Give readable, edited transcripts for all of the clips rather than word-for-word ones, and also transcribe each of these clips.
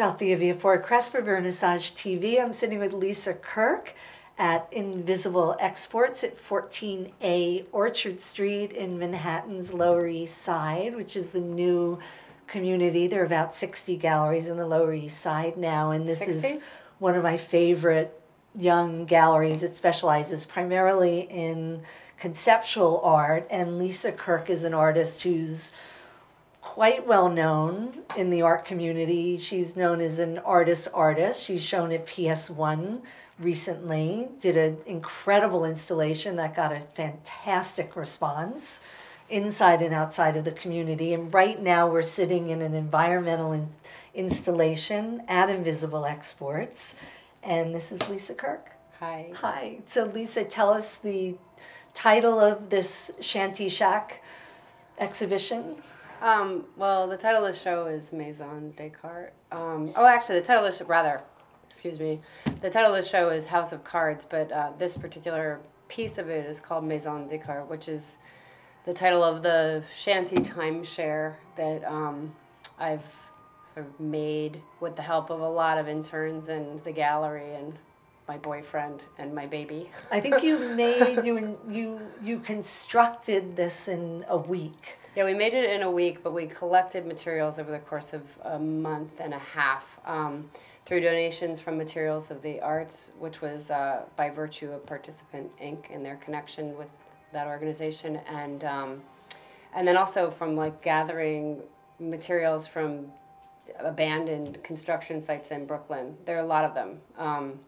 Althea Viafor Crest for Vernissage TV. I'm sitting with Lisa Kirk at Invisible Exports at 14A Orchard Street in Manhattan's Lower East Side, which is the new community. There are about 60 galleries in the Lower East Side now, and this 60? Is one of my favorite young galleries. It specializes primarily in conceptual art, and Lisa Kirk is an artist who's quite well known in the art community. She's known as an artist. She's shown at PS1 recently, did an incredible installation that got a fantastic response inside and outside of the community. And right now we're sitting in an environmental installation at Invisible Exports. And this is Lisa Kirk. Hi. Hi. So Lisa, tell us the title of this Shanty Shack exhibition. Well, the title of the show is Maison Descartes. Actually, the title of the show, the title of the show is House of Cards, but this particular piece of it is called Maison Descartes, which is the title of the shanty timeshare that I've sort of made with the help of a lot of interns in the gallery and my boyfriend and my baby. I think you constructed this in a week. Yeah, we made it in a week, but we collected materials over the course of a month and a half through donations from Materials of the Arts, which was by virtue of Participant Inc. and their connection with that organization, and then also from like gathering materials from abandoned construction sites in Brooklyn. There are a lot of them.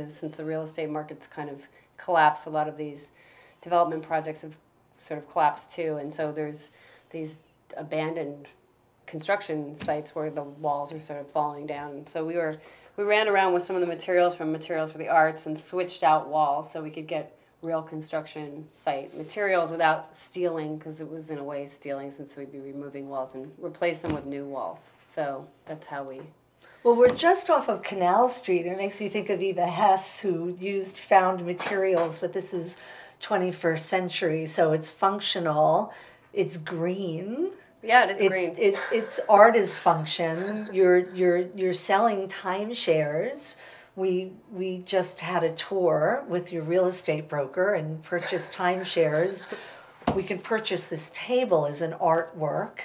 Since the real estate market's kind of collapsed, a lot of these development projects have sort of collapsed too, and so there's these abandoned construction sites where the walls are sort of falling down. So we ran around with some of the materials from Materials for the Arts and switched out walls so we could get real construction site materials without stealing, because it was in a way stealing since we'd be removing walls, and replace them with new walls. So that's how we... Well, we're just off of Canal Street. It makes me think of Eva Hess, who used found materials, but this is 21st century, so it's functional. It's green. Yeah, it is green. It's art is function. You're selling timeshares. We just had a tour with your real estate broker and purchased timeshares. We can purchase this table as an artwork.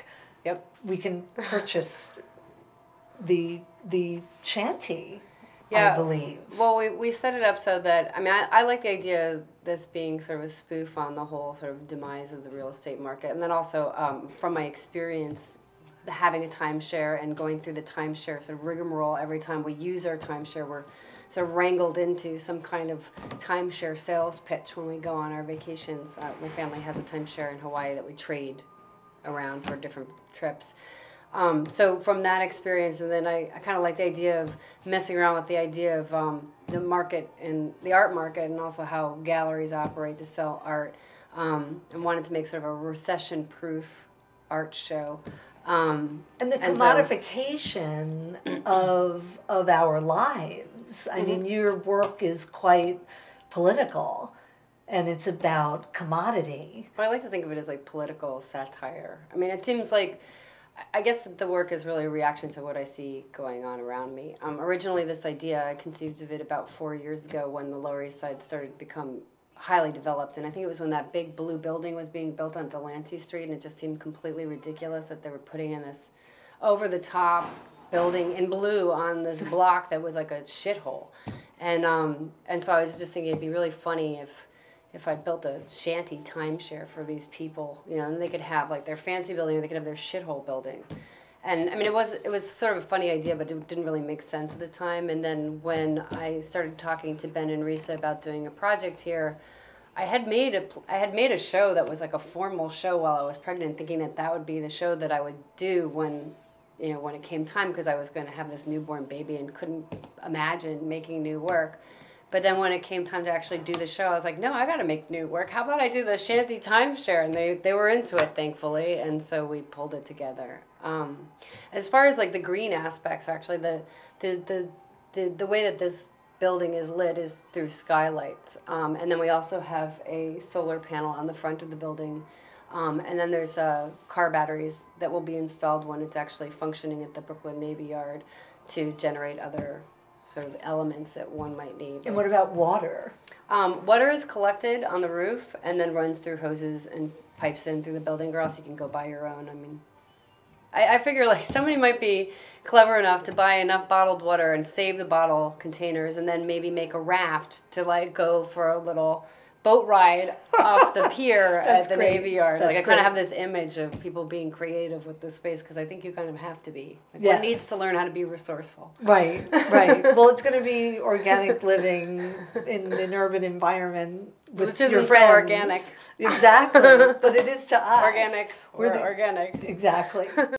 Yep. We can purchase the shanty. Yeah, I believe. Well, we set it up so that, I mean, I like the idea of this being sort of a spoof on the whole sort of demise of the real estate market. And then also, from my experience having a timeshare and going through the timeshare sort of rigmarole, every time we use our timeshare, we're sort of wrangled into some kind of timeshare sales pitch when we go on our vacations. My family has a timeshare in Hawaii that we trade around for different trips. So from that experience, and then I kind of like the idea of messing around with the idea of the market and the art market, and also how galleries operate to sell art, and wanted to make sort of a recession-proof art show. And the commodification of our lives. I mean, your work is quite political, and it's about commodity. Well, I like to think of it as like political satire. I mean, it seems like, I guess the work is really a reaction to what I see going on around me. Originally, this idea, I conceived of it about 4 years ago when the Lower East Side started to become highly developed. And I think it was when that big blue building was being built on Delancey Street, and it just seemed completely ridiculous that they were putting in this over-the-top building in blue on this block that was like a shithole. And so I was just thinking it'd be really funny if I built a shanty timeshare for these people, you know, and they could have like their fancy building, or they could have their shithole building. And I mean, it was sort of a funny idea, but it didn't really make sense at the time. And then when I started talking to Ben and Risa about doing a project here, I had made a show that was like a formal show while I was pregnant, thinking that would be the show that I would do when it came time, because I was going to have this newborn baby and couldn't imagine making new work. But then when it came time to actually do the show, I was like, no, I got to make new work. How about I do the shanty timeshare? And they were into it, thankfully, and so we pulled it together. As far as like the green aspects, actually, the way that this building is lit is through skylights, and then we also have a solar panel on the front of the building, and then there's car batteries that will be installed when it's actually functioning at the Brooklyn Navy Yard. to generate other sort of elements that one might need. And what about water? Water is collected on the roof and then runs through hoses and pipes in through the building, or else you can go buy your own. I mean, I figure like somebody might be clever enough to buy enough bottled water and save the bottle containers and then maybe make a raft to like go for a little boat ride off the pier at the Navy Yard. That's like I kind of have this image of people being creative with this space because I think you kind of have to be. Like, one needs to learn how to be resourceful. Right, right. Well, it's going to be organic living in an urban environment with Which isn't your friends. so organic. Exactly, but it is to us. Organic. We're organic. Exactly.